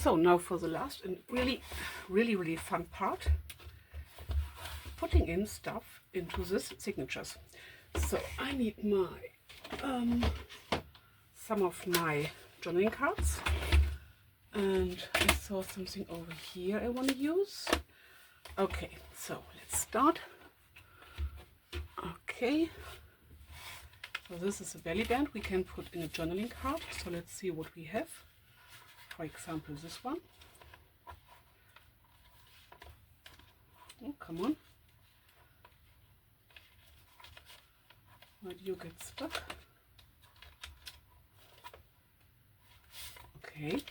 So now for the last and really fun part, putting in stuff into this signatures. So I need my some of my journaling cards, and I saw something over here I want to use. Okay, so let's start. Okay, so this is a belly band we can put in a journaling card. So let's see what we have. For example, this one. Oh, come on. Why do you get stuck? Okay.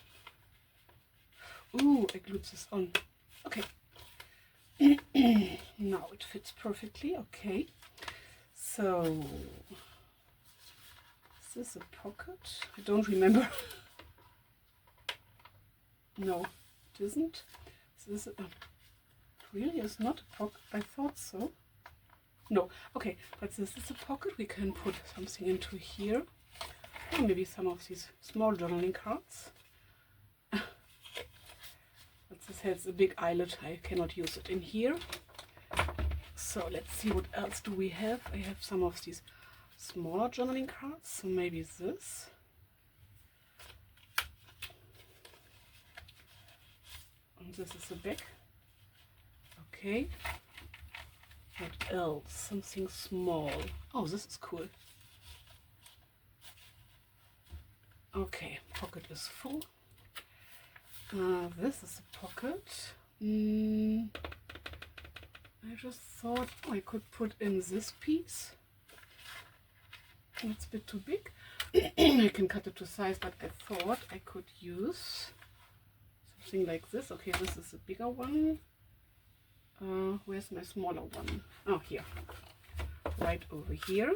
Ooh, I glued this on. Okay. Now it fits perfectly. Okay. So, is this a pocket? I don't remember. No, it isn't. Is this really is not a pocket? I thought so. No. Okay, but this is a pocket. We can put something into here. Or maybe some of these small journaling cards. But this has a big eyelet. I cannot use it in here. So let's see, what else do we have? I have some of these smaller journaling cards. So maybe this. And this is the back. Okay. What else? Something small. Oh, this is cool. Okay, pocket is full. This is a pocket. I just thought I could put in this piece. It's a bit too big. I can cut it to size, but I thought I could use something like this. Okay, this is a bigger one. Where's my smaller one? Oh, here. Right over here.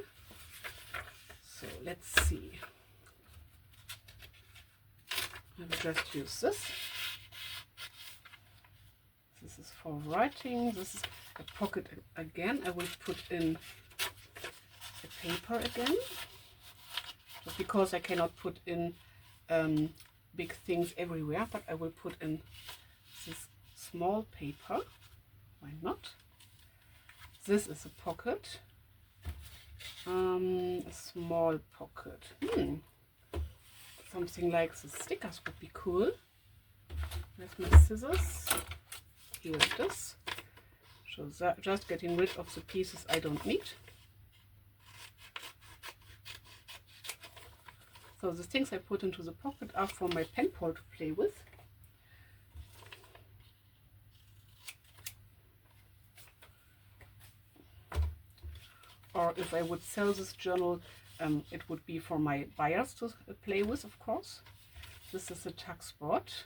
So let's see. I will just use this. This is for writing. This is a pocket again. I will put in the paper again. Just because I cannot put in big things everywhere, but I will put in this small paper. Why not? This is a pocket. A small pocket. Something like the stickers would be cool. Where's my scissors? Here it is. So just getting rid of the pieces I don't need. So the things I put into the pocket are for my pen pal to play with. Or if I would sell this journal, it would be for my buyers to play with, of course. This is a tuck spot.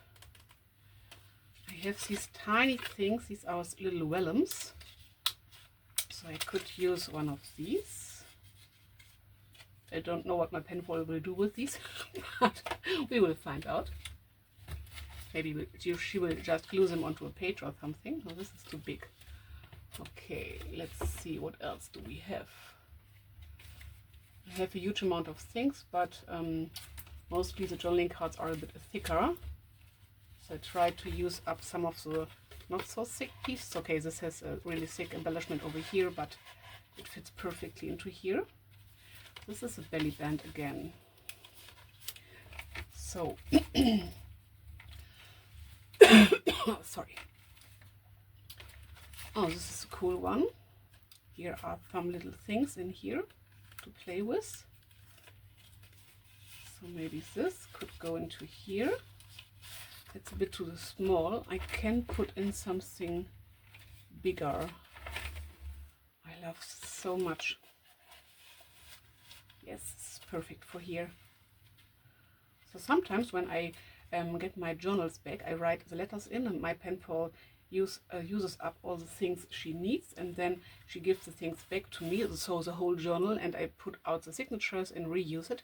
I have these tiny things. These are little vellums. So I could use one of these. I don't know what my pen pal will do with these, but we will find out. Maybe she will just glue them onto a page or something. No, this is too big. Okay, let's see, what else do we have? I have a huge amount of things, but mostly the journaling cards are a bit thicker. So I tried to use up some of the not so thick pieces. Okay, this has a really thick embellishment over here, but it fits perfectly into here. This is a belly band again. So, sorry. Oh, this is a cool one. Here are some little things in here to play with. So maybe this could go into here. It's a bit too small. I can put in something bigger. I love this so much. Yes, it's perfect for here. So sometimes when I get my journals back, I write the letters in, and my pen pal uses up all the things she needs, and then she gives the things back to me, so the whole journal, and I put out the signatures and reuse it.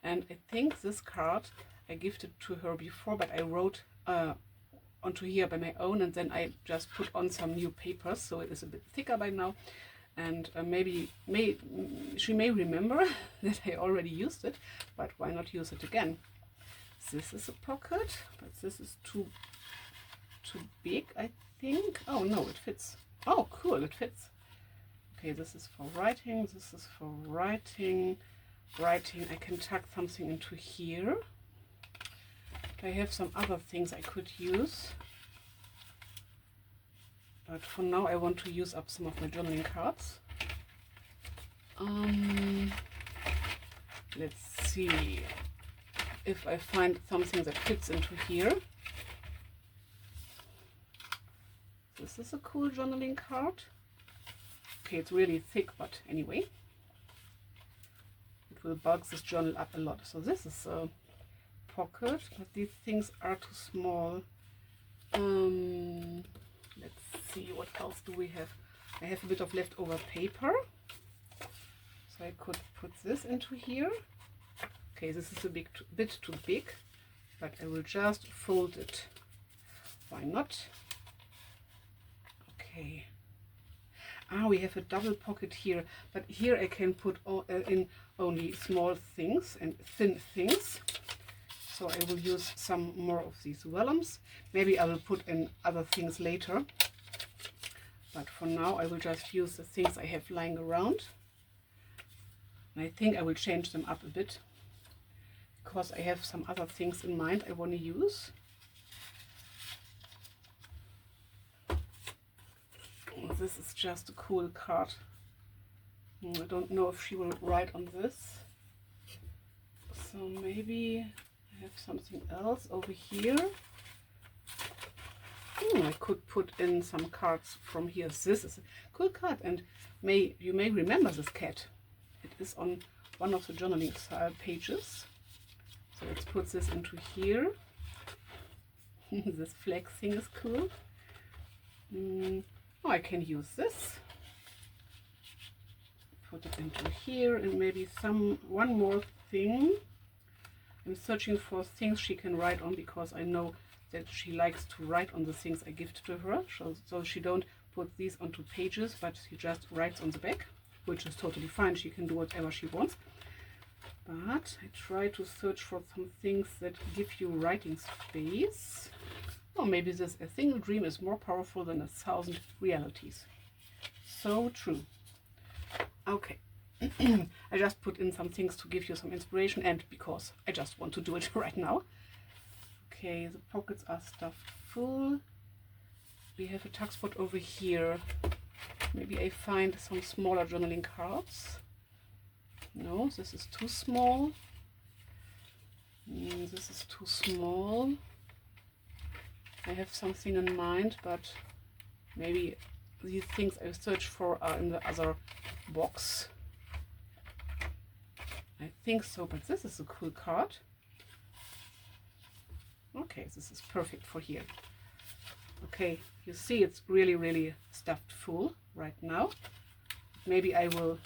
And I think this card I gifted to her before, but I wrote onto here by my own, and then I just put on some new papers, so it is a bit thicker by now. And she may remember that I already used it, but why not use it again? This is a pocket, but this is too big, I think. Oh no, it fits. Oh cool, it fits. Okay, this is for writing, this is for writing. I can tuck something into here. I have some other things I could use, but for now I want to use up some of my journaling cards. Let's see if I find something that fits into here. This is a cool journaling card. Okay, it's really thick, but anyway, it will bulk this journal up a lot. So this is a pocket, but these things are too small. Let's see, what else do we have? I have a bit of leftover paper, so I could put this into here. Okay, this is a bit too big, but I will just fold it. Why not? Okay. We have a double pocket here, but here I can put in only small things and thin things. So I will use some more of these vellums. Maybe I will put in other things later, but for now I will just use the things I have lying around. And I think I will change them up a bit, because I have some other things in mind I want to use. This is just a cool card. I don't know if she will write on this. So maybe I have something else over here. I could put in some cards from here. This is a cool card, and you may remember this cat. It is on one of the journaling pages. So let's put this into here. This flag thing is cool. I can use this. Put it into here, and maybe one more thing. I'm searching for things she can write on, because I know that she likes to write on the things I gift to her. So she don't put these onto pages, but she just writes on the back, which is totally fine. She can do whatever she wants. But I try to search for some things that give you writing space. Or maybe a single dream is more powerful than 1,000 realities. So true. Okay. I just put in some things to give you some inspiration, and because I just want to do it right now. Okay, the pockets are stuffed full. We have a tuck spot over here. Maybe I find some smaller journaling cards. No, this is too small. This is too small. I have something in mind, but maybe these things I search for are in the other box. I think so, but this is a cool card. Okay, this is perfect for here. Okay, you see it's really stuffed full right now. Maybe I will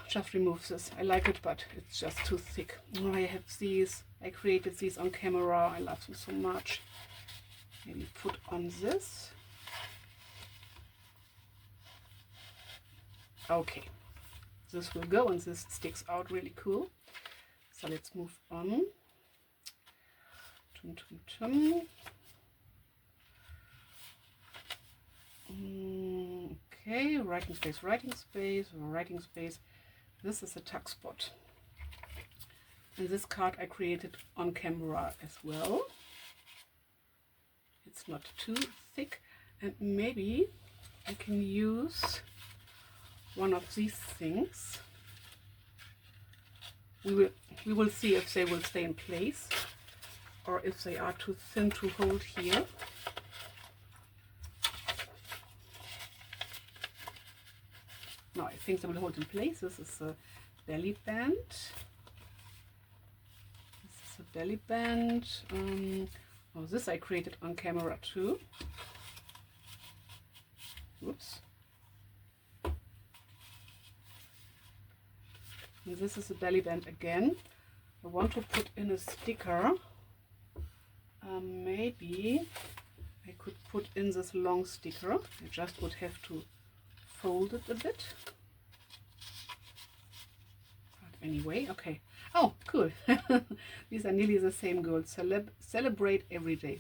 just remove this. I like it, but it's just too thick. I have these. I created these on camera. I love them so much. Maybe put on this. Okay, this will go, and this sticks out really cool. So let's move on. Okay, writing space. This is a tuck spot. And this card I created on camera as well. It's not too thick, and maybe I can use one of these things. We will see if they will stay in place or if they are too thin to hold here. No, I think they will hold in place. This is a belly band. This I created on camera too. Oops. And this is a belly band again. I want to put in a sticker. Maybe I could put in this long sticker. I just would have to fold it a bit. But anyway, okay. Oh, cool. These are nearly the same goals. Celebrate every day.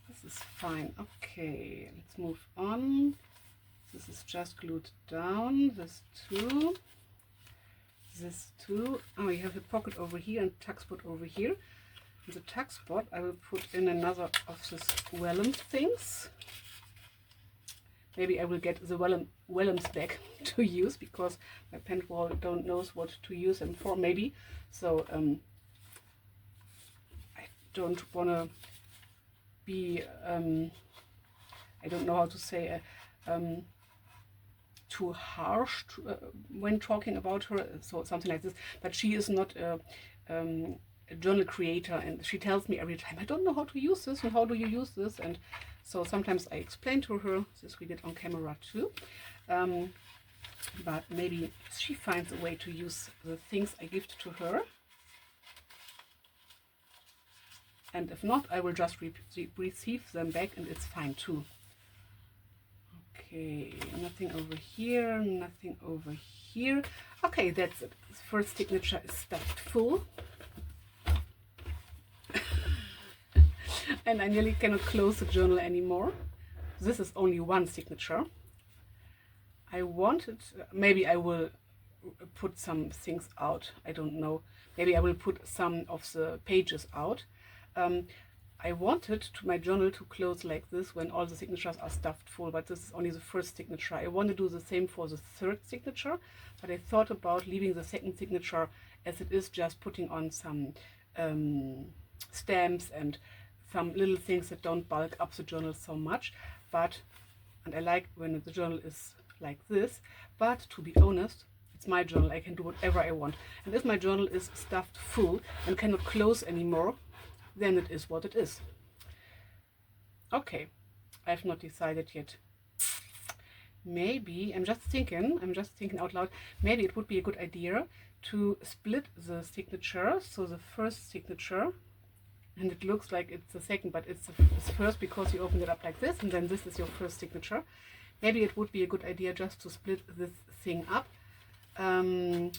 This is fine. Okay, let's move on. This is just glued down. This too. This too. Oh, you have a pocket over here and tuck spot over here. In the tuck spot, I will put in another of this vellum things. Maybe I will get the vellums back to use, because my pen pal don't knows what to use them for, maybe. So I don't want to be, I don't know how to say, too harsh when talking about her, so something like this. But she is not a journal creator, and she tells me every time, I don't know how to use this, and how do you use this? And so sometimes I explain to her. This we did on camera too, but maybe she finds a way to use the things I gift to her, and if not, I will just receive them back, and it's fine too. Okay, nothing over here, nothing over here. Okay, that's it. The first signature is stuffed full. And I nearly cannot close the journal anymore. This is only one signature. I wanted, maybe I will put some things out. I don't know. Maybe I will put some of the pages out. I wanted to my journal to close like this when all the signatures are stuffed full, but this is only the first signature. I want to do the same for the third signature, but I thought about leaving the second signature as it is, just putting on some stamps and some little things that don't bulk up the journal so much. But, and I like when the journal is like this, but to be honest, it's my journal. I can do whatever I want. And if my journal is stuffed full and cannot close anymore, then it is what it is. Okay, I've not decided yet. Maybe, I'm just thinking out loud, maybe it would be a good idea to split the signature. So the first signature, and it looks like it's the second, but it's first because you open it up like this, and then this is your first signature. Maybe it would be a good idea just to split this thing up and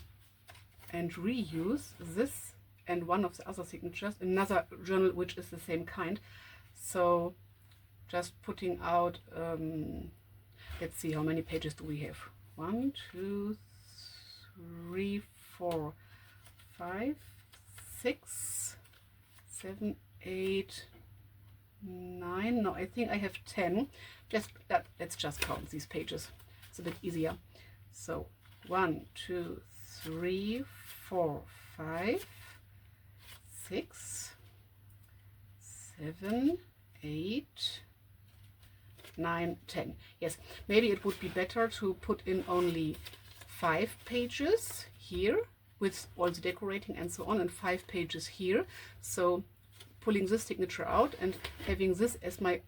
reuse this and one of the other signatures, another journal which is the same kind. So just putting out, let's see, how many pages do we have? 1, 2, 3, 4, 5, 6, 7, 8, 9. No, I think I have 10. Let's just count these pages. It's a bit easier. So 1, 2, 3, 4, 5, 6, 7, 8, 9, 10. Yes, maybe it would be better to put in only 5 pages here with all the decorating and so on, and 5 pages here. So pulling this signature out and having this as my,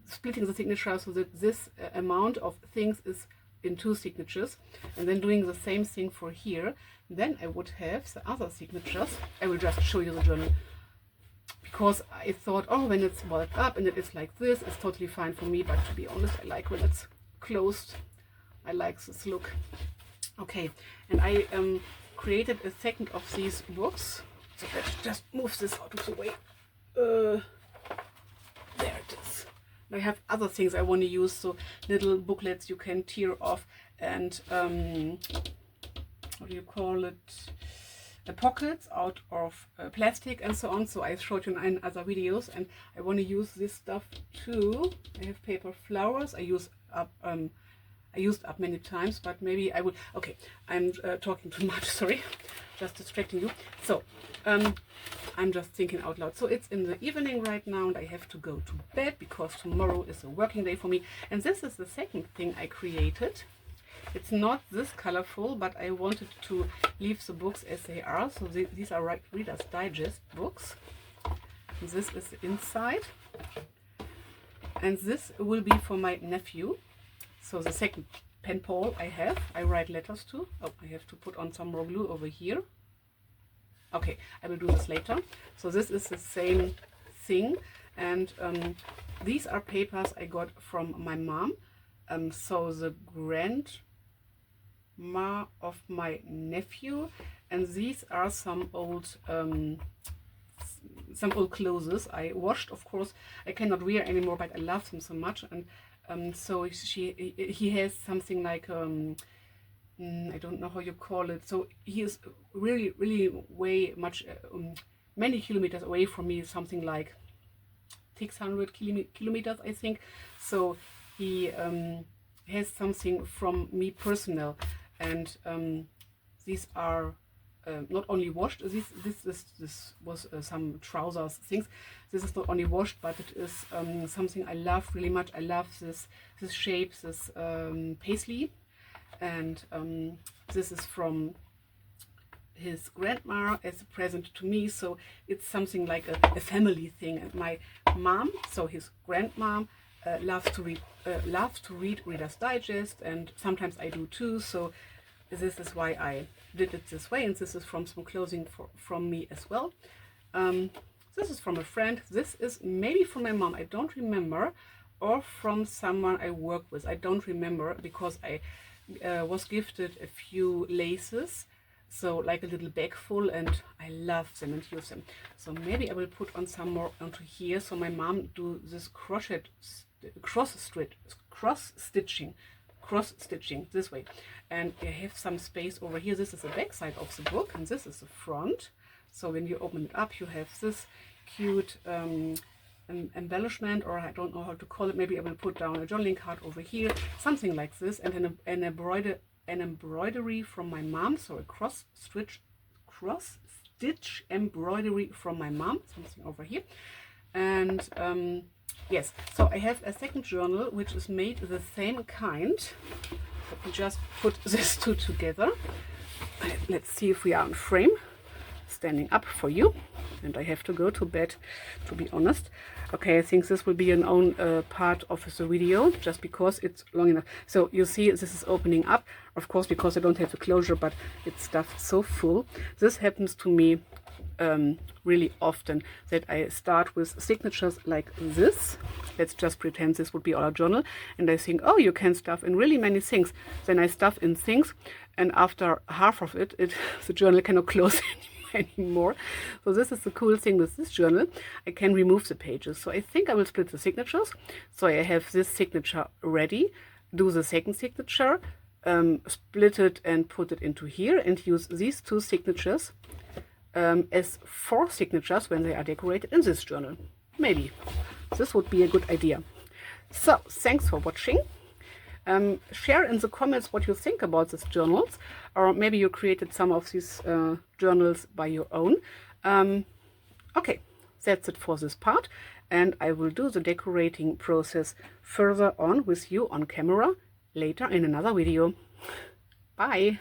splitting the signature so that this amount of things is in 2 signatures, and then doing the same thing for here. Then I would have the other signatures. I will just show you the journal, because I thought, oh, when it's bulked up and it is like this, it's totally fine for me. But to be honest, I like when it's closed. I like this look. Okay, and I created a second of these books. So let's just move this out of the way. There it is. I have other things I want to use, so little booklets you can tear off, and what do you call it, the pockets out of plastic and so on. So I showed you in other videos, and I want to use this stuff too. I have paper flowers. I used up many times, but maybe I will. Okay, I'm talking too much, sorry, just distracting you. So I'm just thinking out loud. So it's in the evening right now, and I have to go to bed because tomorrow is a working day for me. And this is the second thing I created. It's not this colorful, but I wanted to leave the books as they are. So these are Reader's Digest books. And this is the inside, and this will be for my nephew. So the second pen pal I write letters to. Oh, I have to put on some more glue over here. Okay, I will do this later. So this is the same thing, and these are papers I got from my mom. So the of my nephew, and these are some old clothes I washed. Of course, I cannot wear anymore, but I love them so much. And so he has something like I don't know how you call it. So he is really way much many kilometers away from me, something like 600 kilometers, I think. So he has something from me personal, and these are not only washed. This was some trousers things. This is not only washed, but it is something I love really much. I love this shape, this paisley, and this is from his grandma as a present to me. So it's something like a family thing. And my mom, so his grandmom, loves to read Reader's Digest, and sometimes I do too. So this is why I did it this way, and this is from some clothing from me as well. This is from a friend. This is maybe from my mom, I don't remember, or from someone I work with. I don't remember, because I was gifted a few laces, so like a little bag full, and I love them and use them. So maybe I will put on some more onto here. So my mom do this cross stitching this way, and I have some space over here. This is the back side of the book, and this is the front. So when you open it up, you have this cute embellishment, or I don't know how to call it. Maybe I will put down a journaling card over here, something like this, and then an embroidery from my mom. So a cross stitch embroidery from my mom, something over here. And yes, so I have a second journal which is made the same kind. Let me just put these two together. Let's see if we are in frame, standing up for you. And I have to go to bed, to be honest. Okay, I think this will be an own part of the video, just because it's long enough. So you see, this is opening up, of course, because I don't have the closure, but it's stuffed so full. This happens to me really often, that I start with signatures like this. Let's just pretend this would be our journal, and I think, oh, you can stuff in really many things. Then I stuff in things, and after half of it, the journal cannot close anymore. So this is the cool thing with this journal. I can remove the pages. So I think I will split the signatures. So I have this signature ready, do the second signature, split it and put it into here, and use these two signatures as 4 signatures when they are decorated in this journal. Maybe this would be a good idea. So thanks for watching. Share in the comments what you think about these journals, or maybe you created some of these journals by your own. Okay, that's it for this part, and I will do the decorating process further on with you on camera later in another video. Bye!